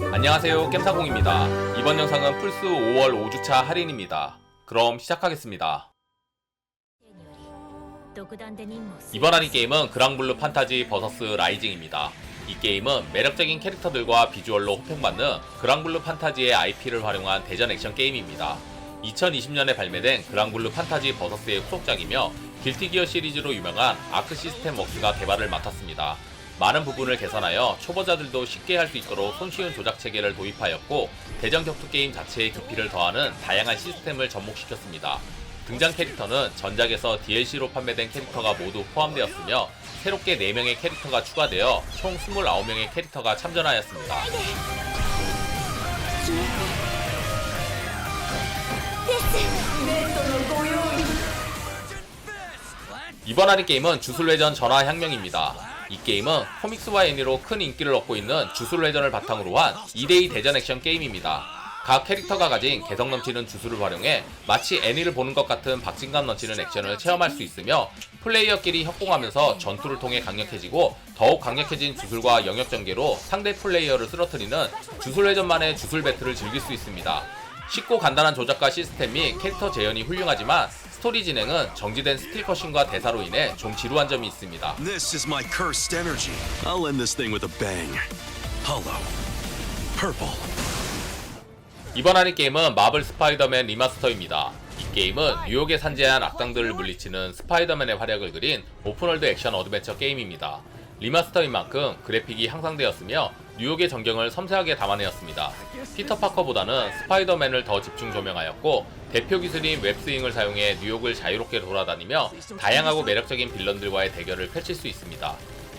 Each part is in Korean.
안녕하세요, 겜사공입니다. 이번 영상은 플스 5월 5주차 할인입니다. 그럼 시작하겠습니다. 이번 할인 게임은 그랑블루 판타지 버서스 라이징입니다. 이 게임은 매력적인 캐릭터들과 비주얼로 호평받는 그랑블루 판타지의 IP를 활용한 대전 액션 게임입니다. 2020년에 발매된 그랑블루 판타지 버서스의 후속작이며 길티기어 시리즈로 유명한 아크 시스템 웍스가 개발을 맡았습니다. 많은 부분을 개선하여 초보자들도 쉽게 할 수 있도록 손쉬운 조작 체계를 도입하였고 대전 격투 게임 자체의 깊이를 더하는 다양한 시스템을 접목시켰습니다. 등장 캐릭터는 전작에서 DLC로 판매된 캐릭터가 모두 포함되었으며 새롭게 4명의 캐릭터가 추가되어 총 29명의 캐릭터가 참전하였습니다. 이번 할인 게임은 주술회전 전화혁명입니다. 이 게임은 코믹스와 애니로 큰 인기를 얻고 있는 주술회전을 바탕으로 한 2대2 대전 액션 게임입니다. 각 캐릭터가 가진 개성 넘치는 주술을 활용해 마치 애니를 보는 것 같은 박진감 넘치는 액션을 체험할 수 있으며 플레이어끼리 협공하면서 전투를 통해 강력해지고 더욱 강력해진 주술과 영역 전개로 상대 플레이어를 쓰러뜨리는 주술회전만의 주술 배틀을 즐길 수 있습니다. 쉽고 간단한 조작과 시스템 및 캐릭터 재현이 훌륭하지만 스토리 진행은 정지된 스틸 컷신과 대사로 인해 좀 지루한 점이 있습니다. This is my cursed energy. I'll end this thing with a bang. Hollow. Purple. 이번 할인 게임은 마블 스파이더맨 리마스터입니다. 이 게임은 뉴욕에 산재한 악당들을 물리치는 스파이더맨의 활약을 그린 오픈월드 액션 어드벤처 게임입니다. 리마스터인 만큼 그래픽이 향상되었으며 뉴욕의 전경을 섬세하게 담아내었습니다. 피터 파커보다는 스파이더맨을 더 집중 조명하였고 대표 기술인 웹스윙을 사용해 뉴욕을 자유롭게 돌아다니며 다양하고 매력적인 빌런들과의 대결을 펼칠 수 있습니다.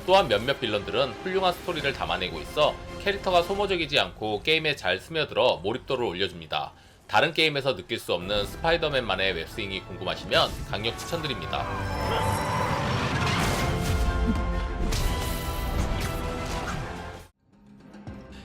또한 몇몇 빌런들은 훌륭한 스토리를 담아내고 있어 캐릭터가 소모적이지 않고 게임에 잘 스며들어 몰입도를 올려줍니다. 다른 게임에서 느낄 수 없는 스파이더맨만의 웹스윙이 궁금하시면 강력 추천드립니다.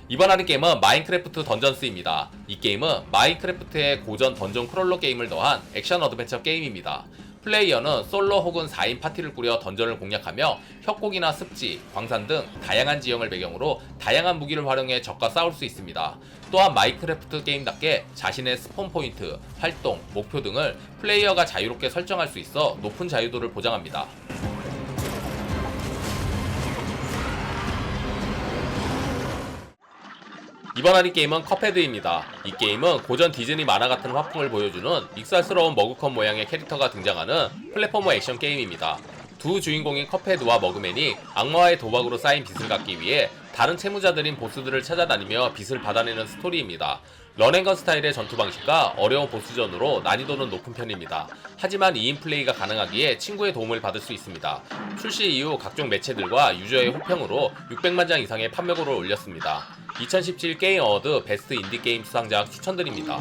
이번 할인 게임은 마인크래프트 던전스입니다. 이 게임은 마인크래프트의 고전 던전 크롤러 게임을 더한 액션 어드벤처 게임입니다. 플레이어는 솔로 혹은 4인 파티를 꾸려 던전을 공략하며 협곡이나 습지, 광산 등 다양한 지형을 배경으로 다양한 무기를 활용해 적과 싸울 수 있습니다. 또한 마인크래프트 게임답게 자신의 스폰 포인트, 활동, 목표 등을 플레이어가 자유롭게 설정할 수 있어 높은 자유도를 보장합니다. 이번 할인 게임은 컵헤드입니다. 이 게임은 고전 디즈니 만화 같은 화풍을 보여주는 믹살스러운 머그컵 모양의 캐릭터가 등장하는 플랫포머 액션 게임입니다. 두 주인공인 컵헤드와 머그맨이 악마와의 도박으로 쌓인 빚을 갚기 위해 다른 채무자들인 보스들을 찾아다니며 빚을 받아내는 스토리입니다. 런앤건 스타일의 전투 방식과 어려운 보스전으로 난이도는 높은 편입니다. 하지만 2인 플레이가 가능하기에 친구의 도움을 받을 수 있습니다. 출시 이후 각종 매체들과 유저의 호평으로 600만 장 이상의 판매고를 올렸습니다. 2017 게임 어워드 베스트 인디 게임 수상작 추천드립니다.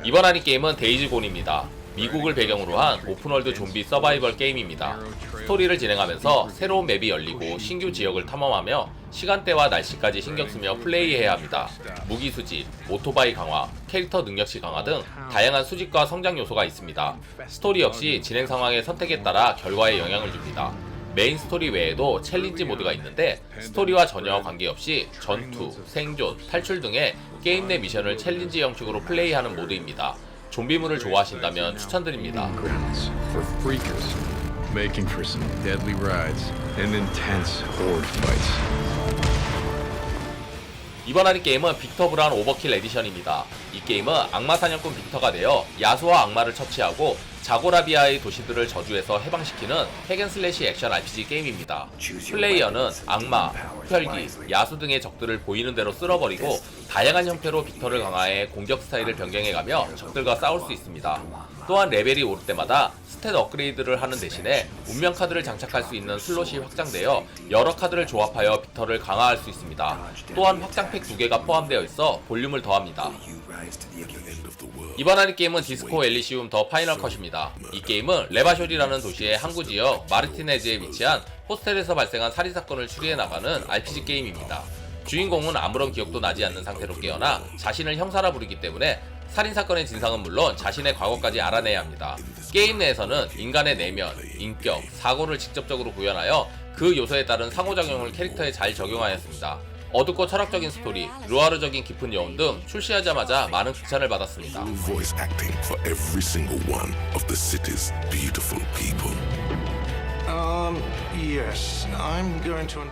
이번 할인 게임은 데이즈곤입니다. 미국을 배경으로 한 오픈월드 좀비 서바이벌 게임입니다. 스토리를 진행하면서 새로운 맵이 열리고 신규 지역을 탐험하며 시간대와 날씨까지 신경쓰며 플레이해야 합니다. 무기 수집, 오토바이 강화, 캐릭터 능력치 강화 등 다양한 수집과 성장 요소가 있습니다. 스토리 역시 진행 상황의 선택에 따라 결과에 영향을 줍니다. 메인 스토리 외에도 챌린지 모드가 있는데 스토리와 전혀 관계없이 전투, 생존, 탈출 등의 게임 내 미션을 챌린지 형식으로 플레이하는 모드입니다. 좀비물을 좋아하신다면 추천드립니다. Making for some deadly rides and intense horde fights. 이번 할인 게임은 빅터 브라운 오버킬 에디션입니다. 이 게임은 악마 사냥꾼 빅터가 되어 야수와 악마를 처치하고 자고라비아의 도시들을 저주해서 해방시키는 핵앤슬래시 액션 RPG 게임입니다. 플레이어는 악마, 흡혈귀, 야수 등의 적들을 보이는 대로 쓸어버리고 다양한 형태로 빅터를 강화해 공격 스타일을 변경해가며 적들과 싸울 수 있습니다. 또한 레벨이 오를 때마다 스탯 업그레이드를 하는 대신에 운명 카드를 장착할 수 있는 슬롯이 확장되어 여러 카드를 조합하여 빅터를 강화할 수 있습니다. 또한 확장팩 2개가 포함되어 있어 볼륨을 더합니다. 이번 할인 게임은 디스코 엘리시움 더 파이널 컷입니다. 이 게임은 레바쇼리라는 도시의 항구 지역 마르티네즈에 위치한 호스텔에서 발생한 살인사건을 추리해 나가는 RPG 게임입니다. 주인공은 아무런 기억도 나지 않는 상태로 깨어나 자신을 형사라 부르기 때문에 살인사건의 진상은 물론 자신의 과거까지 알아내야 합니다. 게임 내에서는 인간의 내면, 인격, 사고를 직접적으로 구현하여 그 요소에 따른 상호작용을 캐릭터에 잘 적용하였습니다. 어둡고 철학적인 스토리, 루아르적인 깊은 여운 등 출시하자마자 많은 극찬을 받았습니다. Voice acting for every single one of the city's beautiful people. Yes, I'm going to.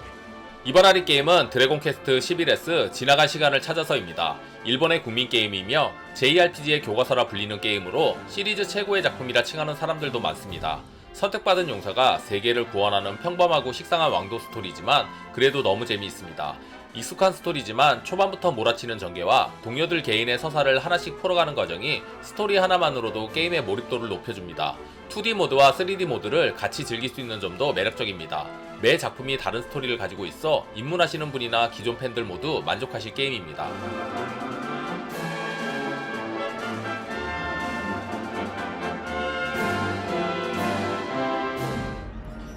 이번 할인 게임은 드래곤 퀘스트 11S 지나간 시간을 찾아서입니다. 일본의 국민 게임이며 JRPG의 교과서라 불리는 게임으로 시리즈 최고의 작품이라 칭하는 사람들도 많습니다. 선택받은 용사가 세계를 구원하는 평범하고 식상한 왕도 스토리지만 그래도 너무 재미있습니다. 익숙한 스토리지만 초반부터 몰아치는 전개와 동료들 개인의 서사를 하나씩 풀어가는 과정이 스토리 하나만으로도 게임의 몰입도를 높여줍니다. 2D 모드와 3D 모드를 같이 즐길 수 있는 점도 매력적입니다. 매 작품이 다른 스토리를 가지고 있어 입문하시는 분이나 기존 팬들 모두 만족하실 게임입니다.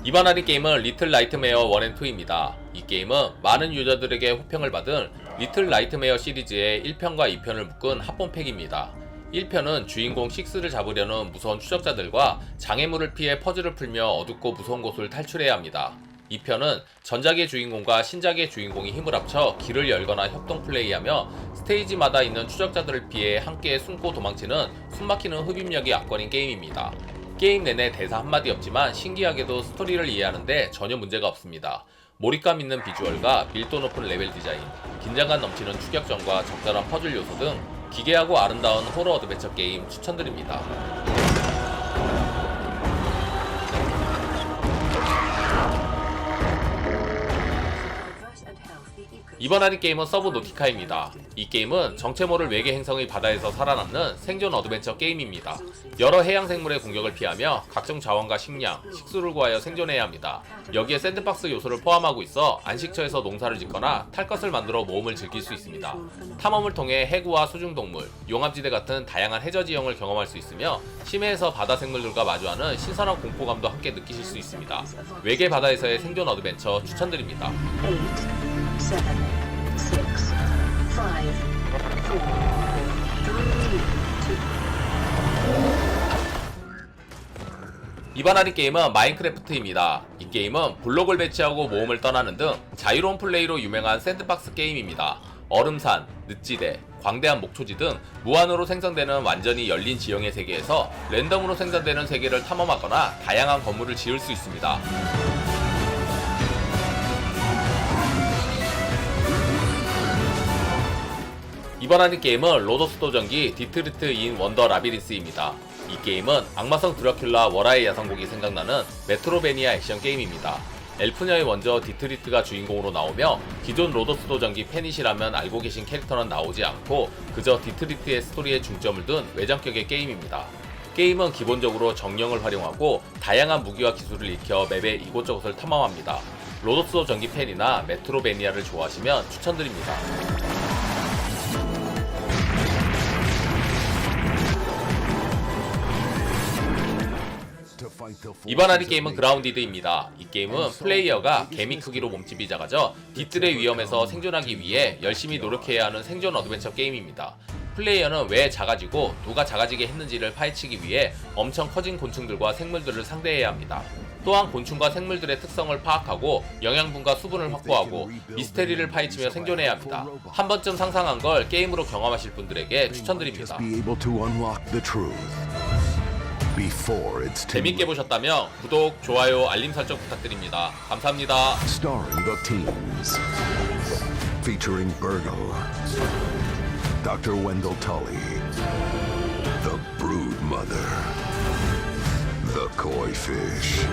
이번 할인 게임은 리틀 나이트메어 1&2입니다. 이 게임은 많은 유저들에게 호평을 받은 리틀 나이트메어 시리즈의 1편과 2편을 묶은 합본팩입니다. 1편은 주인공 6를 잡으려는 무서운 추적자들과 장애물을 피해 퍼즐을 풀며 어둡고 무서운 곳을 탈출해야 합니다. 2편은 전작의 주인공과 신작의 주인공이 힘을 합쳐 길을 열거나 협동 플레이하며 스테이지마다 있는 추적자들을 피해 함께 숨고 도망치는 숨막히는 흡입력이 압권인 게임입니다. 게임 내내 대사 한마디 없지만 신기하게도 스토리를 이해하는데 전혀 문제가 없습니다. 몰입감 있는 비주얼과 밀도 높은 레벨 디자인, 긴장감 넘치는 추격전과 적절한 퍼즐 요소 등 기괴하고 아름다운 호러 어드벤처 게임 추천드립니다. 이번 할인 게임은 서브노티카입니다. 이 게임은 정체모를 외계 행성의 바다에서 살아남는 생존 어드벤처 게임입니다. 여러 해양 생물의 공격을 피하며 각종 자원과 식량, 식수를 구하여 생존해야 합니다. 여기에 샌드박스 요소를 포함하고 있어 안식처에서 농사를 짓거나 탈 것을 만들어 모험을 즐길 수 있습니다. 탐험을 통해 해구와 수중동물, 용암지대 같은 다양한 해저 지형을 경험할 수 있으며 심해에서 바다 생물들과 마주하는 신선한 공포감도 함께 느끼실 수 있습니다. 외계 바다에서의 생존 어드벤처 추천드립니다. 7, 6, 5, 4, 이번 할인 게임은 마인크래프트입니다. 이 게임은 블록을 배치하고 모험을 떠나는 등 자유로운 플레이로 유명한 샌드박스 게임입니다. 얼음산, 늪지대, 광대한 목초지 등 무한으로 생성되는 완전히 열린 지형의 세계에서 랜덤으로 생성되는 세계를 탐험하거나 다양한 건물을 지을 수 있습니다. 이번 할인 게임은 로더스 도전기 디트리트 인 원더 라비린스입니다. 이 게임은 악마성 드라큘라 월화의 야성곡이 생각나는 메트로베니아 액션 게임입니다. 엘프녀의 원저 디트리트가 주인공으로 나오며 기존 로더스 도전기 팬이시라면 알고 계신 캐릭터는 나오지 않고 그저 디트리트의 스토리에 중점을 둔 외전격의 게임입니다. 게임은 기본적으로 정령을 활용하고 다양한 무기와 기술을 익혀 맵의 이곳저곳을 탐험합니다. 로더스 도전기 팬이나 메트로베니아를 좋아하시면 추천드립니다. 이번 할인 게임은 그라운디드입니다. 이 게임은 플레이어가 개미 크기로 몸집이 작아져 뒤뜰의 위험에서 생존하기 위해 열심히 노력해야 하는 생존 어드벤처 게임입니다. 플레이어는 왜 작아지고 누가 작아지게 했는지를 파헤치기 위해 엄청 커진 곤충들과 생물들을 상대해야 합니다. 또한 곤충과 생물들의 특성을 파악하고 영양분과 수분을 확보하고 미스테리를 파헤치며 생존해야 합니다. 한 번쯤 상상한 걸 게임으로 경험하실 분들에게 추천드립니다. 재밌게 보셨다면 구독, 좋아요, 알림 설정 부탁드립니다. 감사합니다. Starring the teams. Featuring Burgle, Dr. Wendell Tully, the Brood Mother, the Koi Fish.